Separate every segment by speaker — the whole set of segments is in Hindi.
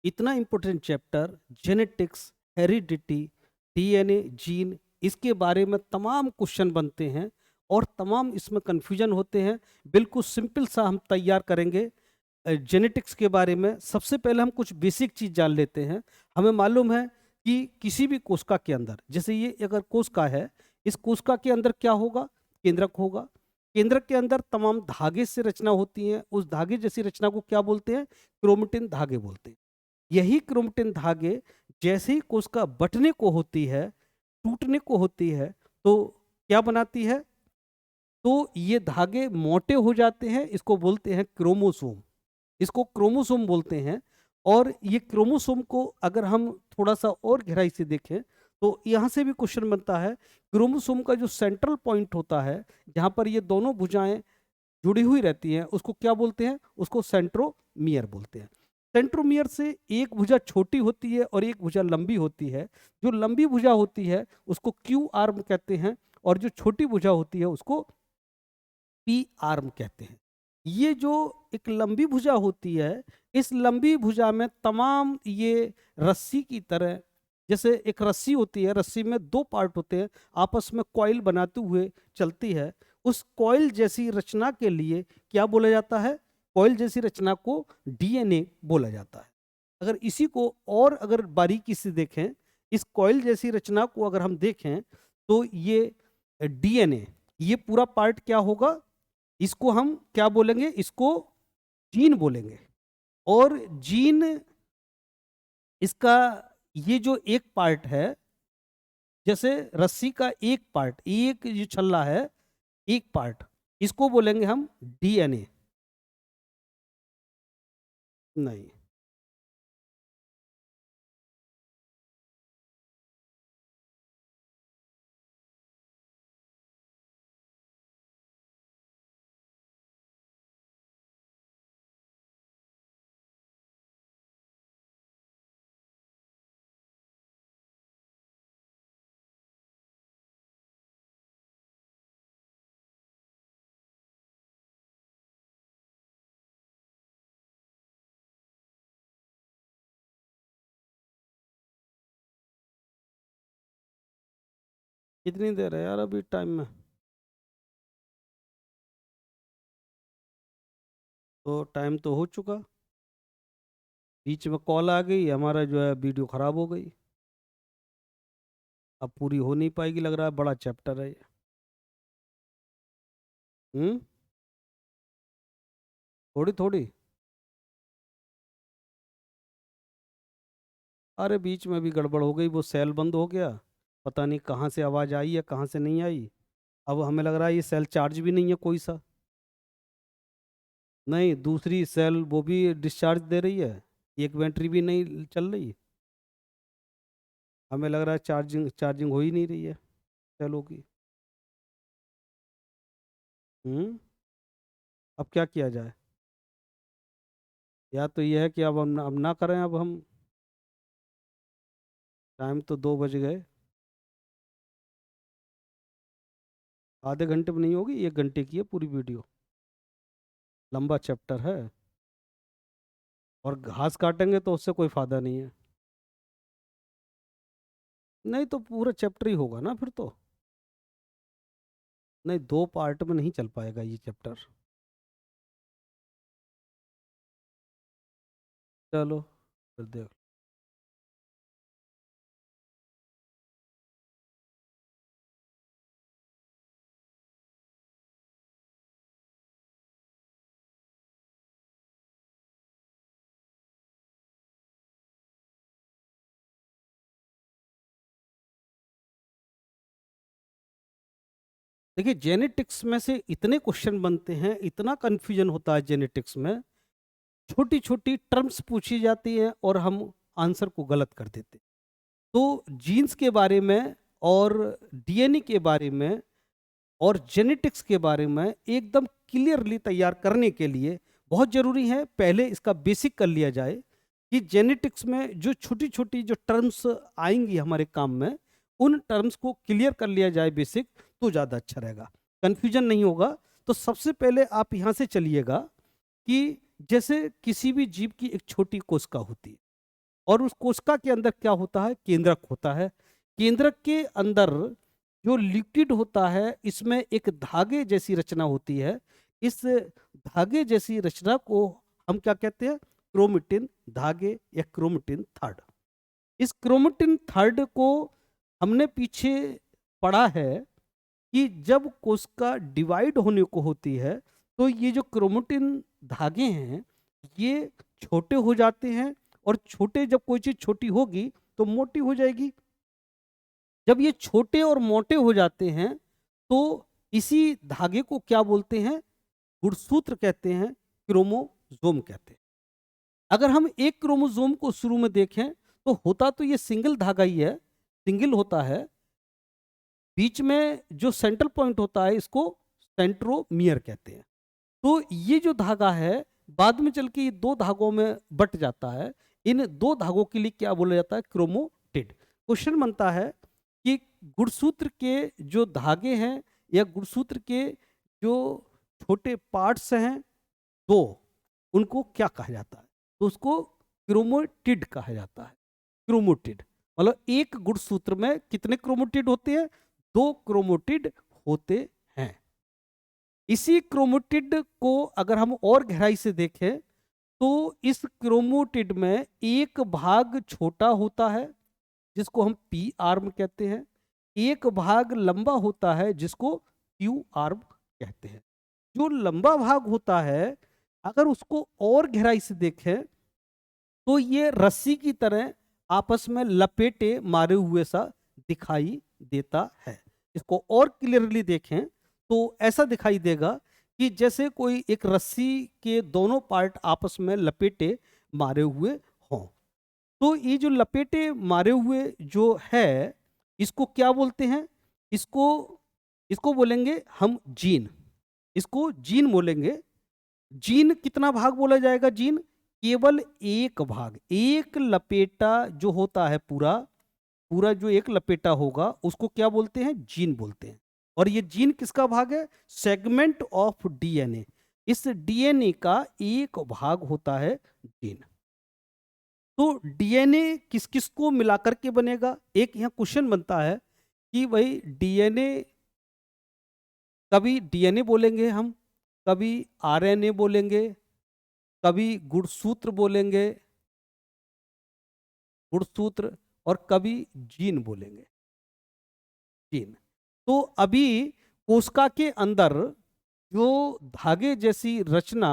Speaker 1: इतना important chapter genetics, heredity, DNA, gene, इसके बारे में तमाम क्वेश्चन बनते हैं और तमाम इसमें कन्फ्यूजन होते हैं। बिल्कुल सिंपल सा हम तैयार करेंगे जेनेटिक्स के बारे में। सबसे पहले हम कुछ बेसिक चीज़ जान लेते हैं। हमें मालूम है कि किसी भी कोशिका के अंदर, जैसे ये अगर कोशिका है, इस कोशिका के अंदर क्या होगा? केंद्रक होगा। केंद्रक के अंदर तमाम धागे से रचना होती है। उस धागे जैसी रचना को क्या बोलते हैं? क्रोमेटिन धागे बोलते हैं। यही क्रोमेटिन धागे जैसे ही कोशिका बंटने को होती है, टूटने को होती है, तो क्या बनाती है? तो ये धागे मोटे हो जाते हैं, इसको बोलते हैं क्रोमोसोम। इसको क्रोमोसोम बोलते हैं। और ये क्रोमोसोम को अगर हम थोड़ा सा और गहराई से देखें तो यहाँ से भी क्वेश्चन बनता है। क्रोमोसोम का जो सेंट्रल पॉइंट होता है, जहाँ पर ये दोनों भुजाएं जुड़ी हुई रहती हैं, उसको क्या बोलते हैं? उसको सेंट्रोमियर बोलते हैं। सेंट्रोमियर से एक भुजा छोटी होती है और एक भुजा लंबी होती है। जो लंबी भुजा होती है उसको क्यू आर्म कहते हैं और जो छोटी भुजा होती है उसको पी आर्म कहते हैं। ये जो एक लंबी भुजा होती है, इस लंबी भुजा में तमाम ये रस्सी की तरह, जैसे एक रस्सी होती है, रस्सी में दो पार्ट होते हैं, आपस में कॉइल बनाते हुए चलती है। उस कॉइल जैसी रचना के लिए क्या बोला जाता है? कॉइल जैसी रचना को डीएनए बोला जाता है। अगर इसी को और अगर बारीकी से देखें, इस कॉइल जैसी रचना को अगर हम देखें तो ये डीएनए, ये पूरा पार्ट क्या होगा? इसको हम क्या बोलेंगे? इसको जीन बोलेंगे। और जीन, इसका ये जो एक पार्ट है, जैसे रस्सी का एक पार्ट, एक जो छल्ला है, एक पार्ट, इसको बोलेंगे हम डीएनए। नहीं, कितनी देर है यार अभी टाइम में? तो टाइम तो हो चुका। बीच में कॉल आ गई, हमारा जो है वीडियो खराब हो गई। अब पूरी हो नहीं पाएगी, लग रहा है बड़ा चैप्टर है ये। हम्म। थोड़ी थोड़ी। अरे बीच में भी गड़बड़ हो गई, वो सेल बंद हो गया। पता नहीं कहाँ से आवाज़ आई है, कहाँ से नहीं आई। अब हमें लग रहा है ये सेल चार्ज भी नहीं है कोई सा। नहीं, दूसरी सेल वो भी डिस्चार्ज दे रही है, एक बैटरी भी नहीं चल रही। हमें लग रहा है चार्जिंग चार्जिंग हो ही नहीं रही है सेलों की। हम्म। अब क्या किया जाए? या तो ये है कि अब ना करें, अब हम। टाइम तो 2 बज गए। आधे घंटे में नहीं होगी, 1 घंटे की है पूरी वीडियो। लंबा चैप्टर है। और घास काटेंगे तो उससे कोई फायदा नहीं है। नहीं तो पूरा चैप्टर ही होगा ना फिर तो। नहीं, 2 पार्ट में नहीं चल पाएगा ये चैप्टर। चलो फिर देख। देखिए, जेनेटिक्स में से इतने क्वेश्चन बनते हैं, इतना कन्फ्यूजन होता है जेनेटिक्स में। छोटी छोटी टर्म्स पूछी जाती हैं और हम आंसर को गलत कर देते हैं। तो जीन्स के बारे में और डीएनए के बारे में और जेनेटिक्स के बारे में एकदम क्लियरली तैयार करने के लिए बहुत ज़रूरी है पहले इसका बेसिक कर लिया जाए कि जेनेटिक्स में जो छोटी छोटी जो टर्म्स आएंगी हमारे काम में, उन टर्म्स को क्लियर कर लिया जाए बेसिक, तो ज़्यादा अच्छा रहेगा, कन्फ्यूजन नहीं होगा। तो सबसे पहले आप यहाँ से चलिएगा कि जैसे किसी भी जीव की एक छोटी कोशिका होती है, और उस कोशिका के अंदर क्या होता है, केंद्रक होता है। केंद्रक के अंदर जो लिक्विड होता है इसमें एक धागे जैसी रचना होती है। इस धागे जैसी रचना को हम क्या कहते हैं, क्रोमेटिन धागे या क्रोमेटिन थर्ड। इस क्रोमेटिन थर्ड को हमने पीछे पढ़ा है कि जब कोशिका डिवाइड होने को होती है तो ये जो क्रोमेटिन धागे हैं ये छोटे हो जाते हैं, और छोटे, जब कोई चीज छोटी होगी तो मोटी हो जाएगी। जब ये छोटे और मोटे हो जाते हैं तो इसी धागे को क्या बोलते हैं, गुणसूत्र कहते हैं, क्रोमोसोम कहते हैं। अगर हम एक क्रोमोसोम को शुरू में देखें तो होता तो ये सिंगल धागा ही है, सिंगल होता है। बीच में जो सेंट्रल पॉइंट होता है इसको सेंट्रोमियर कहते हैं। तो ये जो धागा है बाद में चल के ये दो धागों में बट जाता है। इन दो धागों के लिए क्या बोला जाता है, क्रोमोटिड। क्वेश्चन बनता है कि गुणसूत्र के जो धागे हैं या गुणसूत्र के जो छोटे पार्ट्स हैं दो, उनको क्या कहा जाता है, तो उसको क्रोमोटिड कहा जाता है। क्रोमोटिड मतलब एक गुणसूत्र में कितने क्रोमोटिड होते हैं, दो क्रोमोटिड होते हैं। इसी क्रोमोटिड को अगर हम और गहराई से देखें तो इस क्रोमोटिड में एक भाग छोटा होता है जिसको हम पी आर्म कहते हैं, एक भाग लंबा होता है जिसको क्यू आर्म कहते हैं। जो लंबा भाग होता है अगर उसको और गहराई से देखें तो ये रस्सी की तरह आपस में लपेटे मारे हुए सा दिखाई देता है। इसको और क्लियरली देखें तो ऐसा दिखाई देगा कि जैसे कोई एक रस्सी के दोनों पार्ट आपस में लपेटे मारे हुए हों। तो ये जो लपेटे मारे हुए जो है इसको क्या बोलते हैं, इसको इसको बोलेंगे हम जीन, इसको जीन बोलेंगे। जीन कितना भाग बोला जाएगा, जीन केवल एक भाग, एक लपेटा जो होता है पूरा पूरा जो एक लपेटा होगा उसको क्या बोलते हैं, जीन बोलते हैं। और ये जीन किसका भाग है, सेगमेंट ऑफ डीएनए। इस डीएनए का एक भाग होता है जीन। तो डीएनए किस किस को मिलाकर के बनेगा, एक यहाँ क्वेश्चन बनता है कि भाई डीएनए, कभी डीएनए बोलेंगे हम, कभी आरएनए बोलेंगे, कभी गुणसूत्र बोलेंगे, गुणसूत्र, और कभी जीन बोलेंगे, जीन। तो अभी कोशिका के अंदर जो धागे जैसी रचना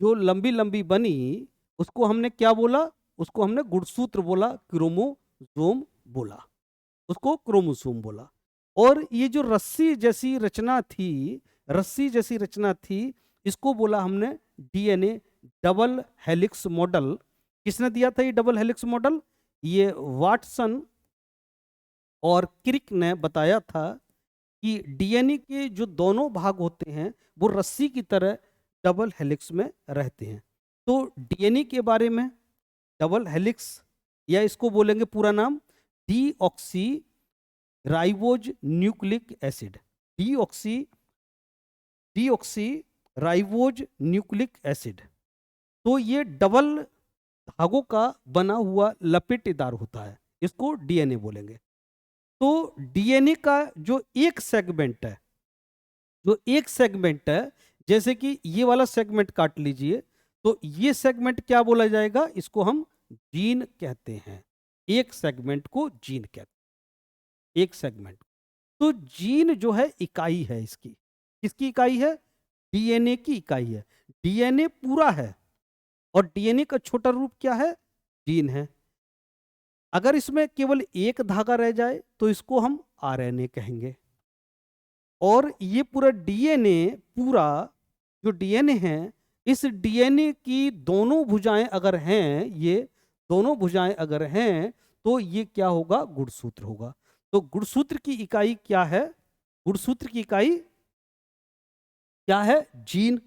Speaker 1: जो लंबी लंबी बनी उसको हमने क्या बोला, उसको हमने गुणसूत्र बोला, क्रोमोसोम बोला, उसको क्रोमोसोम बोला। और ये जो रस्सी जैसी रचना थी, रस्सी जैसी रचना थी, इसको बोला हमने डीएनए, डबल हेलिक्स मॉडल। किसने दिया था ये डबल हेलिक्स मॉडल, ये वाटसन और क्रिक ने बताया था कि डीएनए के जो दोनों भाग होते हैं वो रस्सी की तरह डबल हेलिक्स में रहते हैं। तो डीएनए के बारे में डबल हेलिक्स, या इसको बोलेंगे पूरा नाम deoxy ribose nucleic acid, deoxy deoxy ribose nucleic acid. तो ये डबल धागों का बना हुआ लपेटेदार होता है, इसको डीएनए बोलेंगे। तो डीएनए का जो एक सेगमेंट है, जो एक सेगमेंट है, जैसे कि ये वाला सेगमेंट काट लीजिए तो ये सेगमेंट क्या बोला जाएगा, इसको हम जीन कहते हैं। एक सेगमेंट को जीन कहते हैं, एक सेगमेंट। तो जीन जो है इकाई है इसकी, किसकी इकाई है, डीएनए की इकाई है। डीएनए पूरा है और डीएनए का छोटा रूप क्या है, जीन है। अगर इसमें केवल एक धागा रह जाए तो इसको हम आरएनए कहेंगे। और ये पूरा डीएनए, पूरा जो डीएनए है, इस डीएनए की दोनों भुजाएं अगर हैं, ये दोनों भुजाएं अगर हैं तो ये क्या होगा, गुणसूत्र होगा। तो गुणसूत्र की इकाई क्या है, गुणसूत्र की इकाई क्या है, जीन।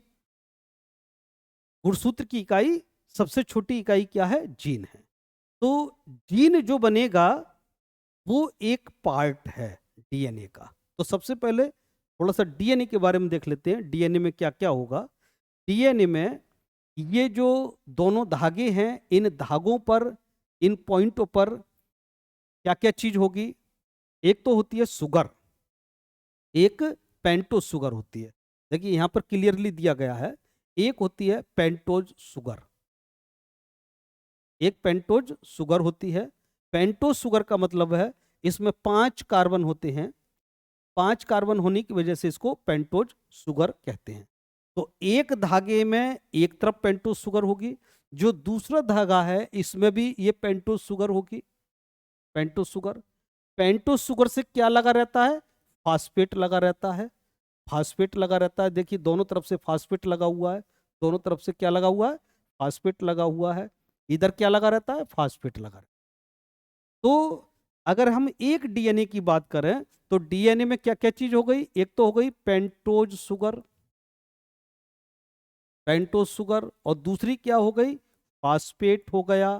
Speaker 1: गुणसूत्र की इकाई सबसे छोटी इकाई क्या है, जीन है। तो जीन जो बनेगा वो एक पार्ट है डीएनए का। तो सबसे पहले थोड़ा सा डीएनए के बारे में देख लेते हैं, डीएनए में क्या क्या होगा। डीएनए में ये जो दोनों धागे हैं, इन धागों पर इन पॉइंटों पर क्या क्या चीज होगी? एक तो होती है शुगर, एक पेंटोज शुगर होती है। देखिए यहां पर क्लियरली दिया गया है, एक होती है पेंटोज शुगर, एक पेंटोज शुगर होती है। पेंटोज शुगर का मतलब है इसमें 5 कार्बन होते हैं, 5 कार्बन होने की वजह से इसको पेंटोज शुगर कहते हैं। तो एक धागे में एक तरफ पेंटोज शुगर होगी, जो दूसरा धागा है इसमें भी ये पेंटोज शुगर होगी। पेंटोज शुगर, पेंटोज शुगर से क्या लगा रहता है? फास्फेट लगा रहता है, फास्फेट लगा रहता है। देखिए दोनों तरफ से फास्फेट लगा हुआ है, दोनों तरफ से क्या लगा हुआ है? फास्फेट लगा हुआ है। इधर क्या लगा रहता है? फास्फेट लगा रहता है। तो अगर हम एक डीएनए की बात करें तो डीएनए में क्या क्या चीज हो गई? एक तो हो गई पेंटोज शुगर, पेंटोज शुगर, और दूसरी क्या हो गई? फास्फेट हो गया।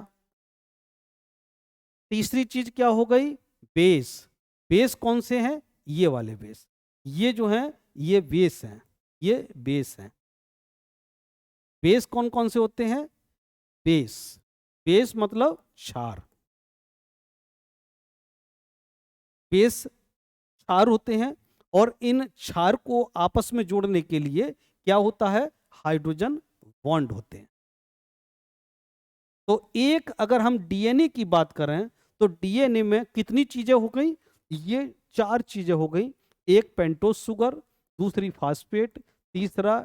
Speaker 1: तीसरी चीज क्या हो गई? बेस। बेस कौन से हैं? ये वाले बेस, ये जो हैं ये बेस हैं, ये बेस हैं। बेस कौन कौन से होते हैं? बेस, बेस मतलब क्षार, बेस क्षार होते हैं। और इन क्षार को आपस में जोड़ने के लिए क्या होता है? हाइड्रोजन बॉन्ड होते हैं। तो एक अगर हम डीएनए की बात करें तो डीएनए में कितनी चीजें हो गई? ये 4 चीजें हो गई। एक पेंटोज शुगर, दूसरी फास्फेट, तीसरा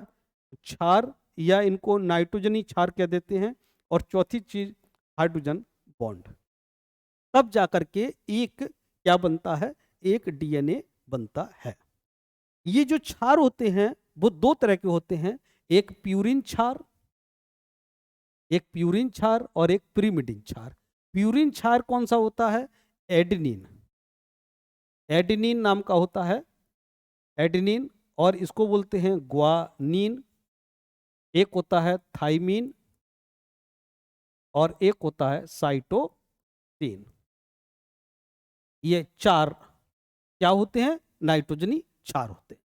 Speaker 1: क्षार या इनको नाइट्रोजनी क्षार कह देते हैं, और चौथी चीज हाइड्रोजन बॉन्ड। तब जाकर के एक क्या बनता है? एक डीएनए बनता है। ये जो क्षार होते हैं वो 2 तरह के होते हैं, एक प्यूरिन क्षार, एक प्यूरिन क्षार और एक पिरिमिडिन क्षार। प्यूरिन क्षार कौन सा होता है? एडेनिन, एडेनिन नाम का होता है, एडेनिन। और इसको बोलते हैं ग्वानिन। एक होता है थाइमिन और एक होता है साइटोसिन। ये 4 क्या होते हैं? नाइट्रोजनी क्षार होते हैं।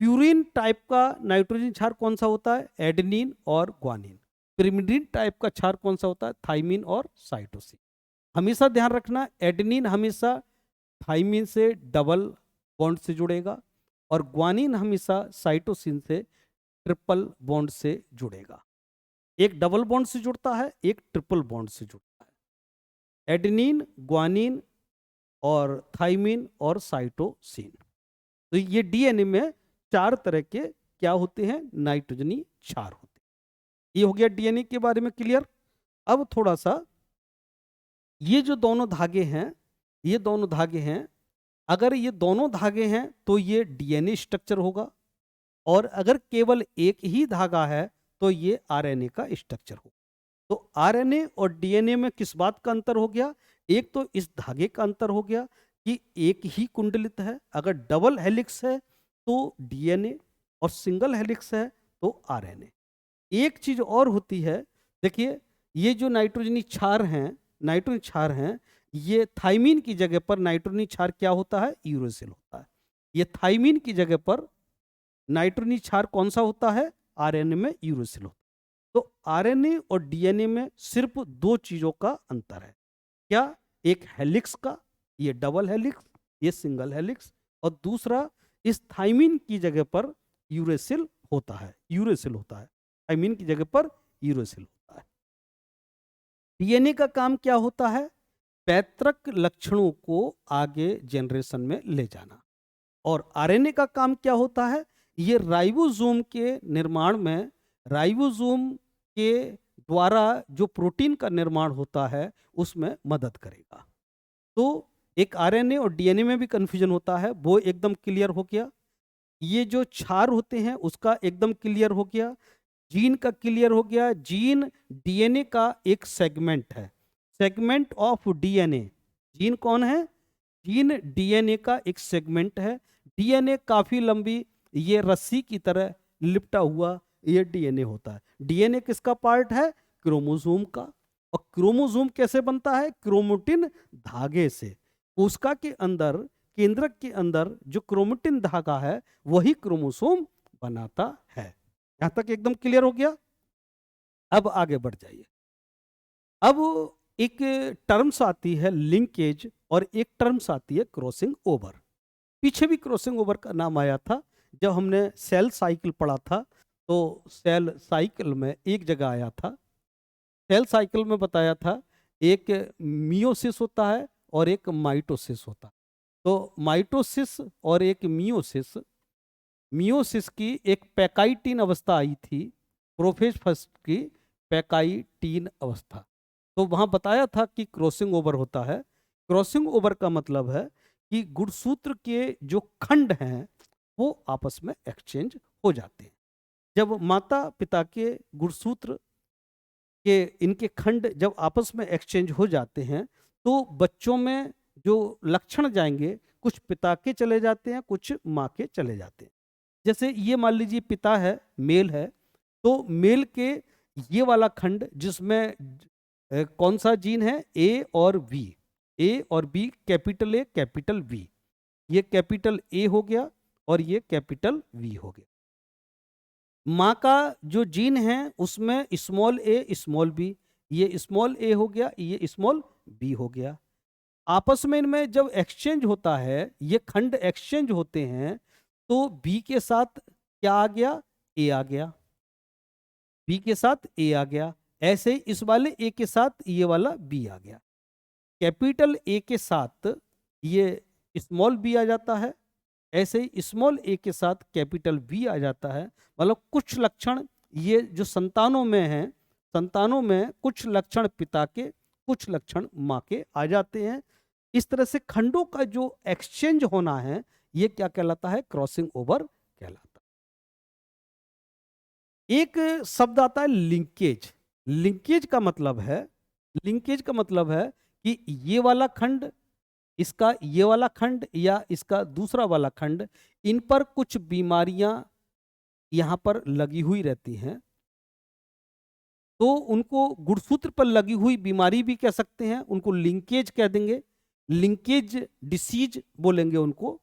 Speaker 1: प्यूरिन टाइप का नाइट्रोजन क्षार कौन सा होता है? एडेनिन और ग्वानिन। पिरिमिडिन टाइप का क्षार कौन सा होता है? थाइमिन और साइटोसिन। हमेशा ध्यान रखना, एडेनिन हमेशा थाइमिन से डबल बॉन्ड से जुड़ेगा और ग्वानिन हमेशा साइटोसिन से ट्रिपल बॉन्ड से जुड़ेगा। एक डबल बॉन्ड से जुड़ता है, एक ट्रिपल बॉन्ड से जुड़ता है। एडेनिन, ग्वानिन और थाइमिन और साइटोसिन। तो ये डीएनए में 4 तरह के क्या होते हैं? नाइट्रोजनी क्षार होते हैं। ये हो गया डीएनए के बारे में क्लियर। अब थोड़ा सा ये जो दोनों धागे हैं, ये दोनों धागे हैं, अगर ये दोनों धागे हैं तो ये डीएनए स्ट्रक्चर होगा, और अगर केवल एक ही धागा है तो ये आरएनए का स्ट्रक्चर होगा। तो आरएनए और डीएनए में किस बात का अंतर हो गया? एक तो इस धागे का अंतर हो गया कि एक ही कुंडलित है, अगर डबल हेलिक्स है तो डीएनए और सिंगल हेलिक्स है तो आरएनए। एक चीज और होती है, देखिए ये जो नाइट्रोजनी क्षार हैं, नाइट्रोजन क्षार हैं, ये थाइमिन की जगह पर नाइट्रोजनी क्षार क्या होता है? यूरेसिल होता है। ये थाइमिन की जगह पर नाइट्रोजनी क्षार कौन सा होता है? आरएनए में यूरेसिल होता है। तो आरएनए और डीएनए में सिर्फ 2 चीजों का अंतर है। क्या? एक हेलिक्स का, ये डबल हेलिक्स, ये सिंगल हेलिक्स, और दूसरा इस थाइमिन की जगह पर यूरेसिल होता है, यूरेसिल होता है, थाइमिन की जगह पर यूरेसिल होता है। डीएनए का काम क्या होता है? पैतृक लक्षणों को आगे जनरेशन में ले जाना। और आरएनए का काम क्या होता है? ये राइबोसोम के निर्माण में, राइबोसोम के द्वारा जो प्रोटीन का निर्माण होता है उसमें मदद करेगा। तो एक आरएनए और डीएनए में भी कंफ्यूजन होता है, वो एकदम क्लियर हो गया। ये जो क्षार होते हैं उसका एकदम क्लियर हो गया। जीन का क्लियर हो गया। जीन डीएनए का एक सेगमेंट है, सेगमेंट ऑफ डीएनए। जीन कौन है? जीन डीएनए का एक सेगमेंट है। डीएनए काफी लंबी ये रस्सी की तरह लिपटा हुआ ये डीएनए होता है। डीएनए किसका पार्ट है? क्रोमोसोम का। और क्रोमोसोम कैसे बनता है? क्रोमेटिन धागे से। कोशिका के अंदर, केंद्रक के अंदर जो क्रोमेटिन धागा है वही क्रोमोसोम बनाता है। यहां तक एकदम क्लियर हो गया। अब आगे बढ़ जाइए। अब एक टर्म्स आती है लिंकेज और एक टर्म्स आती है क्रॉसिंग ओवर। पीछे भी क्रॉसिंग ओवर का नाम आया था जब हमने सेल साइकिल पढ़ा था, तो सेल साइकिल में एक जगह आया था। सेल साइकिल में बताया था एक मियोसिस होता है और एक माइटोसिस होता है। तो माइटोसिस और एक मियोसिस, मियोसिस की एक पैकाइटीन अवस्था आई थी, प्रोफेज फर्स्ट की पैकाइटीन अवस्था। तो वहां बताया था कि क्रॉसिंग ओवर होता है। क्रॉसिंग ओवर का मतलब है कि गुणसूत्र के जो खंड हैं वो आपस में एक्सचेंज हो जाते हैं। जब माता पिता के गुणसूत्र के इनके खंड जब आपस में एक्सचेंज हो जाते हैं तो बच्चों में जो लक्षण जाएंगे, कुछ पिता के चले जाते हैं, कुछ माँ के चले जाते हैं। जैसे ये मान लीजिए पिता है, मेल है, तो मेल के ये वाला खंड जिसमें कौन सा जीन है, ए और वी, ए और B, capital A capital V, ये कैपिटल ए हो गया और ये कैपिटल वी हो गया। माँ का जो जीन है उसमें स्मॉल ए स्मॉल बी, ये स्मॉल ए हो गया, ये स्मॉल बी हो गया। आपस में इनमें जब एक्सचेंज होता है, ये खंड एक्सचेंज होते हैं, तो बी के साथ क्या आ गया, ए आ गया, बी के साथ ए आ गया। ऐसे ही इस वाले ए के साथ ये वाला बी आ गया। कैपिटल ए के साथ ये स्मॉल बी आ जाता है, ऐसे ही स्मॉल ए के साथ कैपिटल बी आ जाता है। मतलब कुछ लक्षण ये जो संतानों में हैं, संतानों में कुछ लक्षण पिता के, कुछ लक्षण माँ के आ जाते हैं। इस तरह से खंडों का जो एक्सचेंज होना है ये क्या कहलाता है, क्रॉसिंग ओवर कहलाता है। एक शब्द आता है लिंकेज। लिंकेज का मतलब है, लिंकेज का मतलब है कि ये वाला खंड, इसका ये वाला खंड या इसका दूसरा वाला खंड, इन पर कुछ बीमारियां यहां पर लगी हुई रहती हैं, तो उनको गुणसूत्र पर लगी हुई बीमारी भी कह सकते हैं, उनको लिंकेज कह देंगे, लिंकेज डिसीज बोलेंगे उनको,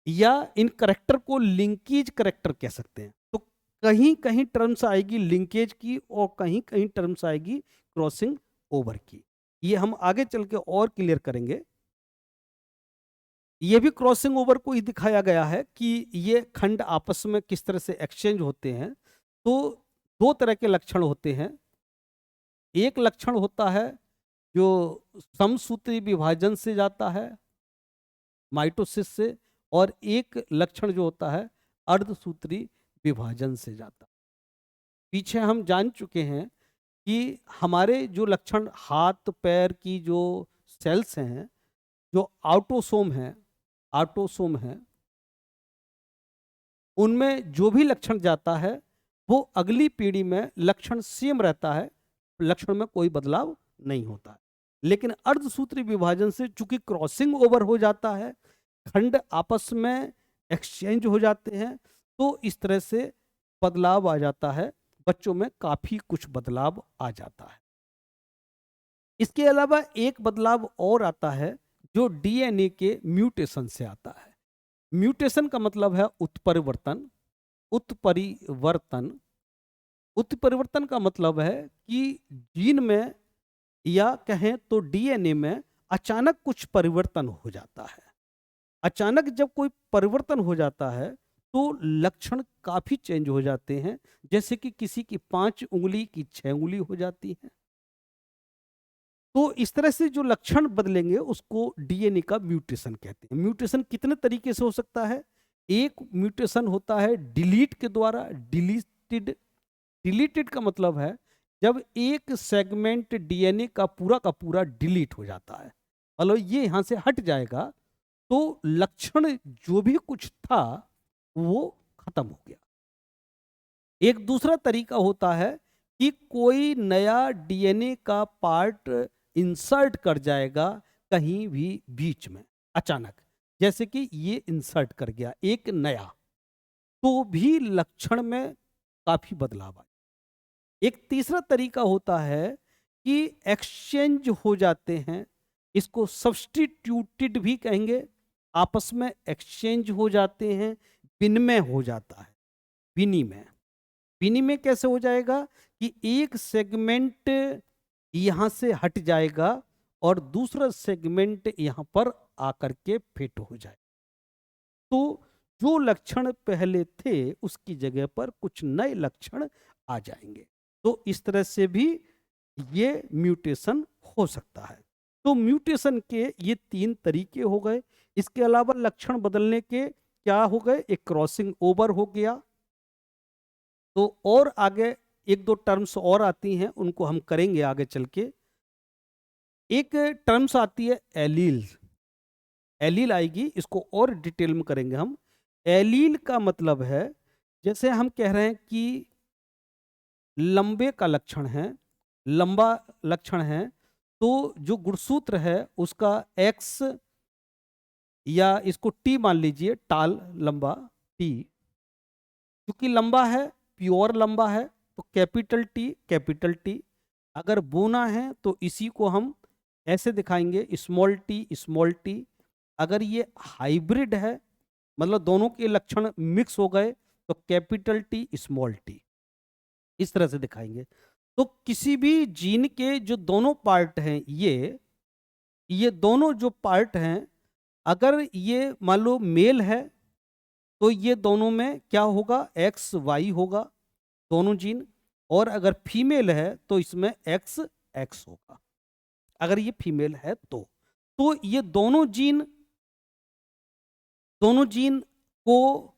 Speaker 1: या इन करेक्टर को लिंकेज करेक्टर कह सकते हैं। तो कहीं कहीं टर्म्स आएगी लिंकेज की और कहीं कहीं टर्म्स आएगी क्रॉसिंग ओवर की। ये हम आगे चल के और क्लियर करेंगे। ये भी क्रॉसिंग ओवर को ही दिखाया गया है कि ये खंड आपस में किस तरह से एक्सचेंज होते हैं। तो दो तरह के लक्षण होते हैं। एक लक्षण होता है जो समसूत्री विभाजन से जाता है, माइटोसिस से, और एक लक्षण जो होता है अर्धसूत्री विभाजन से जाता है। पीछे हम जान चुके हैं कि हमारे जो लक्षण हाथ पैर की जो सेल्स हैं, जो ऑटोसोम हैं, ऑटोसोम हैं, उनमें जो भी लक्षण जाता है वो अगली पीढ़ी में लक्षण सेम रहता है, लक्षण में कोई बदलाव नहीं होता है। लेकिन अर्धसूत्री विभाजन से चूंकि क्रॉसिंग ओवर हो जाता है, खंड आपस में एक्सचेंज हो जाते हैं, तो इस तरह से बदलाव आ जाता है, बच्चों में काफी कुछ बदलाव आ जाता है। इसके अलावा एक बदलाव और आता है जो डीएनए के म्यूटेशन से आता है। म्यूटेशन का मतलब है उत्परिवर्तन। उत्परिवर्तन, उत्परिवर्तन का मतलब है कि जीन में या कहें तो डीएनए में अचानक कुछ परिवर्तन हो जाता है। अचानक जब कोई परिवर्तन हो जाता है तो लक्षण काफी चेंज हो जाते हैं, जैसे कि किसी की 5 उंगली की 6 उंगली हो जाती है। तो इस तरह से जो लक्षण बदलेंगे उसको डीएनए का म्यूटेशन कहते हैं। म्यूटेशन कितने तरीके से हो सकता है? एक म्यूटेशन होता है डिलीट के द्वारा, डिलीटेड। डिलीटेड का मतलब है जब एक सेगमेंट डीएनए का पूरा डिलीट हो जाता है, मतलब ये यहां से हट जाएगा, तो लक्षण जो भी कुछ था वो खत्म हो गया। एक दूसरा तरीका होता है कि कोई नया डीएनए का पार्ट इंसर्ट कर जाएगा कहीं भी बीच में अचानक, जैसे कि ये इंसर्ट कर गया एक नया, तो भी लक्षण में काफी बदलाव आए। एक तीसरा तरीका होता है कि एक्सचेंज हो जाते हैं, इसको सब्स्टिट्यूटेड भी कहेंगे, आपस में एक्सचेंज हो जाते हैं, विनिमय हो जाता है। विनिमय, विनिमय कैसे हो जाएगा कि एक सेगमेंट यहाँ से हट जाएगा और दूसरा सेगमेंट यहाँ पर आकर के फिट हो जाए। तो जो लक्षण पहले थे उसकी जगह पर कुछ नए लक्षण आ जाएंगे। तो इस तरह से भी ये म्यूटेशन हो सकता है। तो म्यूटेशन के ये 3 तरीके हो गए। इसके अलावा लक्षण बदलने के क्या हो गए, एक क्रॉसिंग ओवर हो गया। तो और आगे 1-2 टर्म्स और आती हैं, उनको हम करेंगे आगे चल के। एक टर्म्स आती है एलील्स, एलील आएगी, इसको और डिटेल में करेंगे हम। एलील का मतलब है, जैसे हम कह रहे हैं कि लंबे का लक्षण है, लंबा लक्षण है, तो जो गुणसूत्र है उसका एक्स या इसको टी मान लीजिए, टाल लंबा टी, क्योंकि लंबा है, प्योर लंबा है, तो कैपिटल टी कैपिटल टी। अगर बोना है तो इसी को हम ऐसे दिखाएंगे, स्मॉल टी स्मॉल टी। अगर ये हाइब्रिड है, मतलब दोनों के लक्षण मिक्स हो गए, तो कैपिटल टी स्मॉल टी, इस तरह से दिखाएंगे। तो किसी भी जीन के जो दोनों पार्ट हैं, ये दोनों जो पार्ट हैं, अगर ये मान लो मेल है तो ये दोनों में क्या होगा, एक्स वाई होगा दोनों जीन। और अगर फीमेल है तो इसमें एक्स एक्स होगा, अगर ये फीमेल है तो ये दोनों जीन को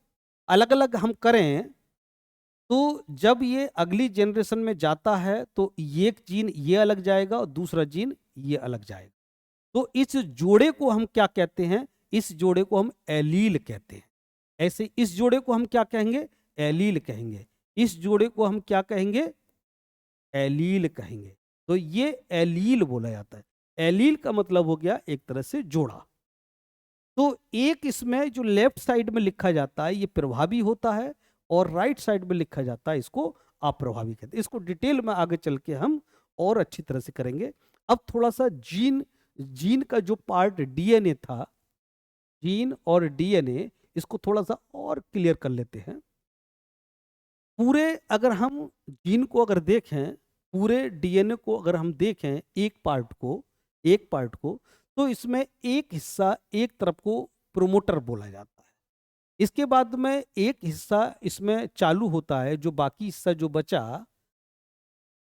Speaker 1: अलग अलग हम करें, तो जब ये अगली जनरेशन में जाता है तो एक जीन ये अलग जाएगा और दूसरा जीन ये अलग जाएगा। तो इस जोड़े को हम क्या कहते हैं, इस जोड़े को हम एलील कहते हैं। ऐसे इस जोड़े को हम क्या कहेंगे, एलील कहेंगे। इस जोड़े को हम क्या कहेंगे, एलील कहेंगे। तो ये एलील बोला जाता है। एलील का मतलब हो गया एक तरह से जोड़ा। तो एक इसमें जो लेफ्ट साइड में लिखा जाता है ये प्रभावी होता है, और राइट साइड में लिखा जाता है इसको अप्रभावी कहते हैं। इसको डिटेल में आगे चल के हम और अच्छी तरह से करेंगे। अब थोड़ा सा जीन का जो पार्ट डीएनए था, जीन और डीएनए, इसको थोड़ा सा और क्लियर कर लेते हैं। पूरे अगर हम जीन को अगर देखें, पूरे डीएनए को अगर हम देखें, एक पार्ट को, तो इसमें एक हिस्सा एक तरफ को प्रोमोटर बोला जाता है। इसके बाद में एक हिस्सा इसमें चालू होता है, जो बाकी हिस्सा जो बचा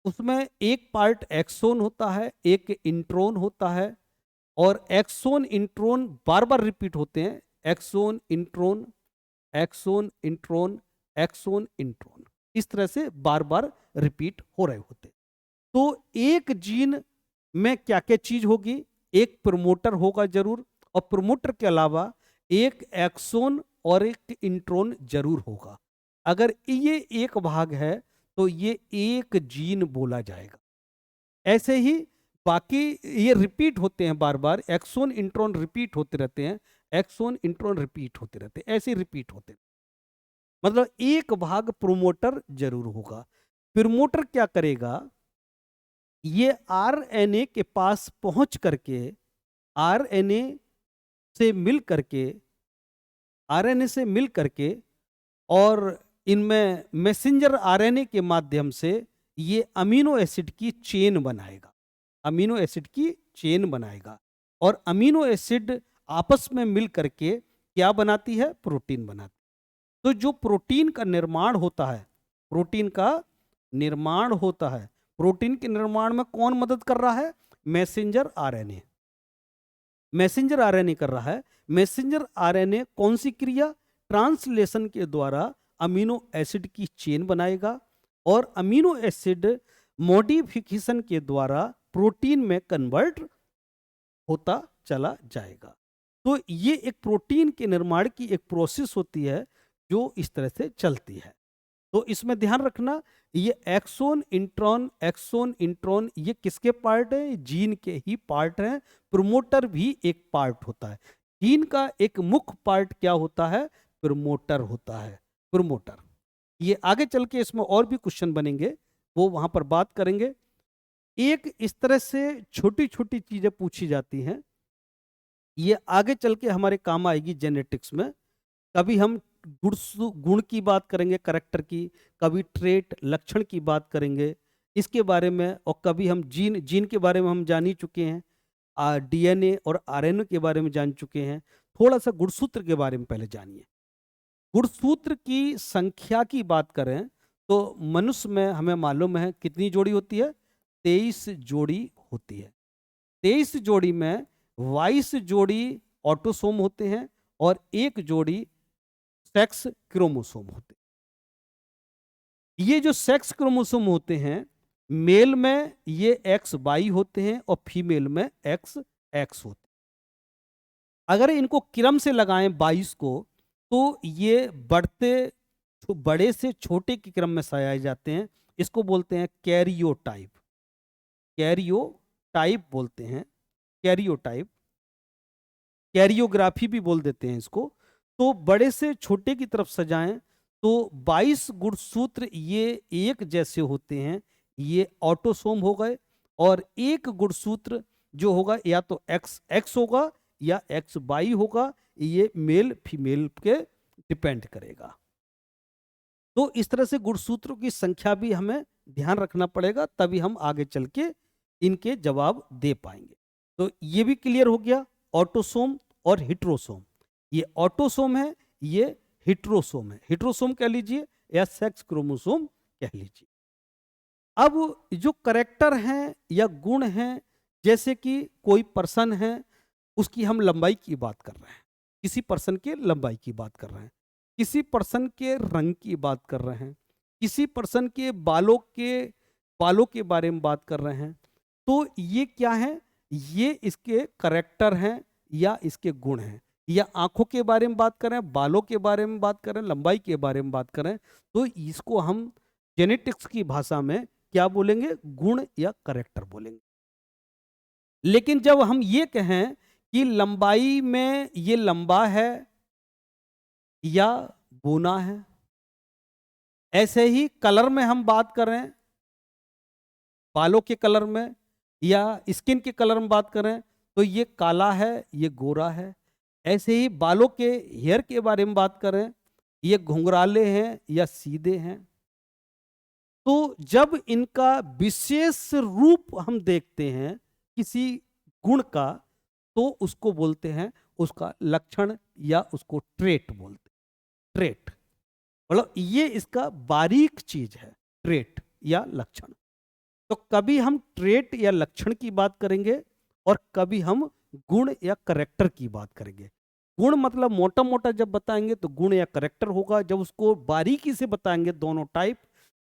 Speaker 1: उसमें एक पार्ट एक्सोन होता है, एक इंट्रोन होता है, और एक्सोन इंट्रोन बार बार रिपीट होते हैं। Exon intron, exon intron, exon intron, इस तरह से बार बार रिपीट हो रहे होते। तो एक जीन में क्या क्या चीज होगी, एक प्रमोटर होगा जरूर, और प्रमोटर के अलावा एक एक्सोन और एक इंट्रोन जरूर होगा। अगर ये एक भाग है तो ये एक जीन बोला जाएगा। ऐसे ही बाकी ये रिपीट होते हैं बार बार, एक्सोन इंट्रोन रिपीट होते रहते हैं, एक्सोन इंट्रोन रिपीट होते रहते हैं, ऐसे रिपीट होते हैं। मतलब एक भाग प्रोमोटर जरूर होगा। प्रमोटर क्या करेगा, ये आरएनए के पास पहुंच करके, आरएनए से मिल करके, आरएनए से मिल करके, और इनमें मैसेंजर आरएनए के माध्यम से ये अमीनो एसिड की चेन बनाएगा, अमीनो एसिड की चेन बनाएगा। और अमीनो एसिड आपस में मिल करके क्या बनाती है, प्रोटीन बनाती है। तो जो प्रोटीन का निर्माण होता है, प्रोटीन का निर्माण होता है, प्रोटीन के निर्माण में कौन मदद कर रहा है, मैसेंजर आरएनए, मैसेंजर आरएनए कर रहा है। मैसेंजर आरएनए कौन सी क्रिया, ट्रांसलेशन के द्वारा अमीनो एसिड की चेन बनाएगा, और अमीनो एसिड मॉडिफिकेशन के द्वारा प्रोटीन में कन्वर्ट होता चला जाएगा। तो ये एक प्रोटीन के निर्माण की एक प्रोसेस होती है जो इस तरह से चलती है। तो इसमें ध्यान रखना, ये एक्सोन इंट्रॉन ये किसके पार्ट है, जीन के ही पार्ट हैं। प्रोमोटर भी एक पार्ट होता है। जीन का एक मुख्य पार्ट क्या होता है, प्रोमोटर होता है, प्रोमोटर। ये आगे चल के इसमें और भी क्वेश्चन बनेंगे, वो वहां पर बात करेंगे। एक इस तरह से छोटी छोटी चीजें पूछी जाती हैं, ये आगे चल के हमारे काम आएगी जेनेटिक्स में। कभी हम गुण की बात करेंगे, करेक्टर की, कभी ट्रेट लक्षण की बात करेंगे, इसके बारे में, और कभी हम जीन जीन के बारे में हम जान ही चुके हैं, डीएनए और आरएनए के बारे में जान चुके हैं। थोड़ा सा गुणसूत्र के बारे में पहले जानिए। गुणसूत्र की संख्या की बात करें तो मनुष्य में हमें मालूम है कितनी जोड़ी होती है, 23 जोड़ी होती है। 23 जोड़ी में 22 जोड़ी ऑटोसोम होते हैं और एक जोड़ी सेक्स क्रोमोसोम होते हैं। ये जो सेक्स क्रोमोसोम होते हैं, मेल में ये एक्स वाई होते हैं और फीमेल में एक्स एक्स होते हैं। अगर इनको क्रम से लगाएं 22 को, तो ये बड़े से छोटे के क्रम में सजाए जाते हैं। इसको बोलते हैं कैरियोटाइप। कैरियोटाइप बोलते हैं, कैरियोटाइप। कैरियोग्राफी भी बोल देते हैं इसको। तो बड़े से छोटे की तरफ सजाएं तो 22 गुणसूत्र ये एक जैसे होते हैं, ये ऑटोसोम हो गए। और एक गुणसूत्र जो होगा या तो एक्स एक्स होगा या एक्स वाई होगा, ये मेल फीमेल के डिपेंड करेगा। तो इस तरह से गुणसूत्रों की संख्या भी हमें ध्यान रखना पड़ेगा, तभी हम आगे चल के इनके जवाब दे पाएंगे। तो ये भी क्लियर हो गया, ऑटोसोम और हिट्रोसोम। ये ऑटोसोम है, ये हिट्रोसोम है। हिट्रोसोम कह लीजिए या सेक्स क्रोमोसोम कह लीजिए। अब जो करेक्टर हैं या गुण हैं, जैसे कि कोई पर्सन है, उसकी हम लंबाई की बात कर रहे हैं, किसी पर्सन के लंबाई की बात कर रहे हैं, किसी पर्सन के रंग की बात कर रहे हैं, किसी पर्सन के बालों के बारे में बात कर रहे हैं, तो ये क्या है, ये इसके करेक्टर हैं या इसके गुण हैं। या आंखों के बारे में बात करें, बालों के बारे में बात करें, लंबाई के बारे में बात करें, तो इसको हम जेनेटिक्स की भाषा में क्या बोलेंगे, गुण या करेक्टर बोलेंगे। लेकिन जब हम ये कहें कि लंबाई में ये लंबा है या बूना है, ऐसे ही कलर में हम बात करें, बालों के कलर में या स्किन के कलर में बात करें, तो ये काला है, ये गोरा है। ऐसे ही बालों के हेयर के बारे में बात करें, ये घुंघराले हैं या सीधे हैं। तो जब इनका विशेष रूप हम देखते हैं किसी गुण का, तो उसको बोलते हैं, उसका लक्षण या उसको ट्रेट बोलते हैं। ट्रेट मतलब ये इसका बारीक चीज है, ट्रेट या लक्षण। तो कभी हम ट्रेट या लक्षण की बात करेंगे और कभी हम गुण या करेक्टर की बात करेंगे। गुण मतलब मोटा मोटा जब बताएंगे तो गुण या करेक्टर होगा। जब उसको बारीकी से बताएंगे, दोनों टाइप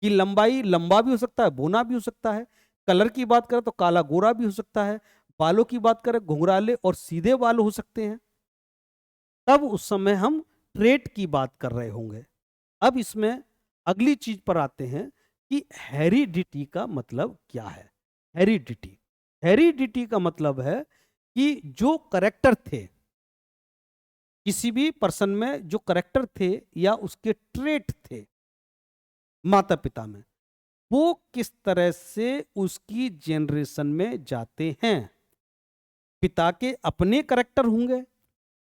Speaker 1: की, लंबाई लंबा भी हो सकता है, बूना भी हो सकता है। कलर की बात करें तो काला गोरा भी हो सकता है। बालों की बात करें, घुंघराले और सीधे बाल हो सकते हैं। तब उस समय हम ट्रेट की बात कर रहे होंगे। अब इसमें अगली चीज पर आते हैं कि हेरिडिटी का मतलब क्या है। हेरिडिटी हेरिडिटी का मतलब है कि जो करेक्टर थे, किसी भी पर्सन में जो करेक्टर थे या उसके ट्रेट थे माता पिता में, वो किस तरह से उसकी जनरेशन में जाते हैं। पिता के अपने करेक्टर होंगे,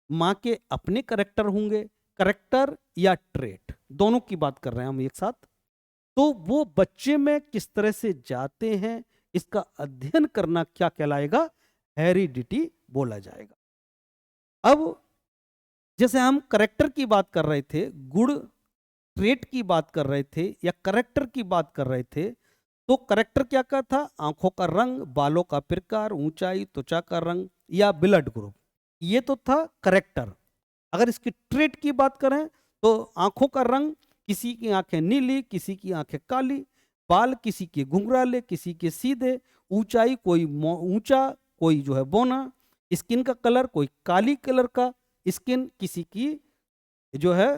Speaker 1: माँ के अपने करेक्टर होंगे। करेक्टर या ट्रेट दोनों की बात कर रहे हैं हम एक साथ। तो वो बच्चे में किस तरह से जाते हैं, इसका अध्ययन करना क्या कहलाएगा, हेरिडिटी बोला जाएगा। अब जैसे हम करेक्टर की बात कर रहे थे, गुण ट्रेट की बात कर रहे थे या करेक्टर की बात कर रहे थे, तो करेक्टर क्या का था, आंखों का रंग, बालों का प्रकार, ऊंचाई, त्वचा का रंग या ब्लड ग्रुप, ये तो था करेक्टर। अगर इसकी ट्रेट की बात करें तो आंखों का रंग, किसी की आंखें नीली, किसी की आंखें काली, बाल किसी के घुंघराले, किसी के सीधे, ऊंचाई कोई ऊंचा, कोई जो है बौना, स्किन का कलर कोई काली कलर का स्किन, किसी की जो है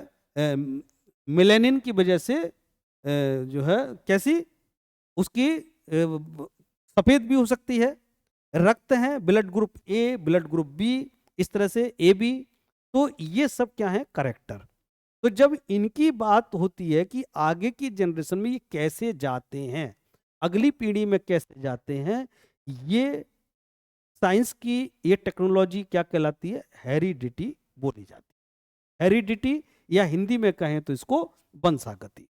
Speaker 1: मिलेनिन की वजह से जो है कैसी, उसकी सफेद भी हो सकती है। रक्त है, blood group A, blood group B, इस तरह से ए बी। तो ये सब क्या है, करेक्टर। तो जब इनकी बात होती है कि आगे की जनरेशन में ये कैसे जाते हैं, अगली पीढ़ी में कैसे जाते हैं, ये साइंस की ये टेक्नोलॉजी क्या कहलाती है, हेरिडिटी बोली जाती है। हेरिडिटी या हिंदी में कहें तो इसको वंशागति।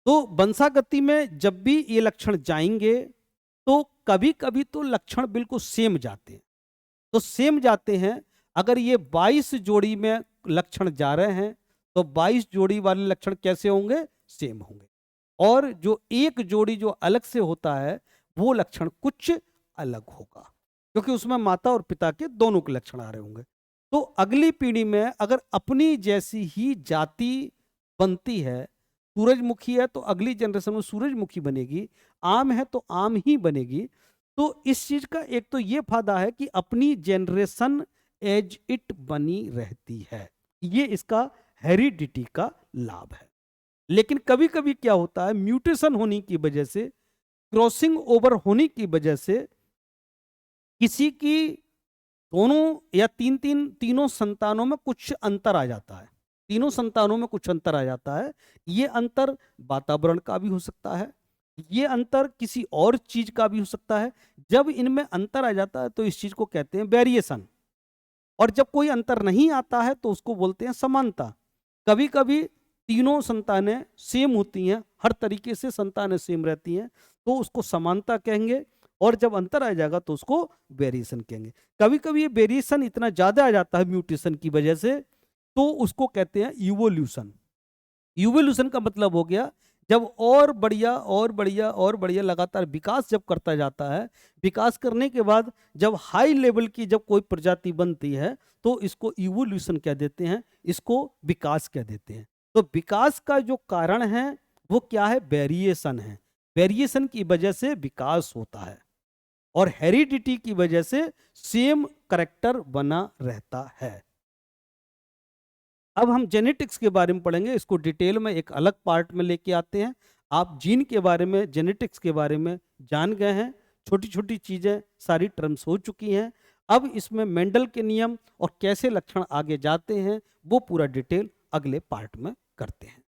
Speaker 1: तो वंशागति में जब भी ये लक्षण जाएंगे तो कभी कभी तो लक्षण बिल्कुल सेम जाते हैं। तो सेम जाते हैं, अगर ये 22 जोड़ी में लक्षण जा रहे हैं तो 22 जोड़ी वाले लक्षण कैसे होंगे? सेम होंगे। और जो एक जोड़ी जो अलग से होता है वो लक्षण कुछ अलग होगा, क्योंकि उसमें माता और पिता के दोनों के लक्षण आ रहे होंगे। तो अगली पीढ़ी में अगर अपनी जैसी ही जाति बनती है, सूरजमुखी है तो अगली जनरेशन में सूरजमुखी बनेगी, आम है तो आम ही बनेगी। तो इस चीज का एक तो ये फायदा है कि अपनी जनरेशन एज इट बनी रहती है, ये इसका हेरिडिटी का लाभ है। लेकिन कभी कभी क्या होता है, म्यूटेशन होने की वजह से, क्रॉसिंग ओवर होने की वजह से किसी की दोनों या तीनों संतानों में कुछ अंतर आ जाता है। तीनों संतानों में कुछ अंतर आ जाता है। ये अंतर वातावरण का भी हो सकता है, ये अंतर किसी और चीज का भी हो सकता है। जब इनमें अंतर आ जाता है तो इस चीज को कहते हैं वेरिएशन। और जब कोई अंतर नहीं आता है तो उसको बोलते हैं समानता। कभी कभी तीनों संतानें सेम होती हैं, हर तरीके से संतानें सेम रहती हैं, तो उसको समानता कहेंगे। और जब अंतर आ जाएगा तो उसको वेरिएशन कहेंगे। कभी कभी ये वेरिएशन इतना ज्यादा आ जाता है म्यूटेशन की वजह से, तो उसको कहते हैं इवोल्यूशन। इवोल्यूशन का मतलब हो गया जब और बढ़िया और बढ़िया और बढ़िया लगातार विकास जब करता जाता है, विकास करने के बाद जब हाई लेवल की जब कोई प्रजाति बनती है तो इसको इवोल्यूशन कह देते हैं, इसको विकास कह देते हैं। तो विकास का जो कारण है वो क्या है? वेरिएशन है। वेरिएशन की वजह से विकास होता है और हेरिडिटी की वजह से सेम करेक्टर बना रहता है। अब हम जेनेटिक्स के बारे में पढ़ेंगे, इसको डिटेल में एक अलग पार्ट में लेके आते हैं। आप जीन के बारे में, जेनेटिक्स के बारे में जान गए हैं, छोटी छोटी चीज़ें सारी टर्म्स हो चुकी हैं। अब इसमें मेंडल के नियम और कैसे लक्षण आगे जाते हैं वो पूरा डिटेल अगले पार्ट में करते हैं।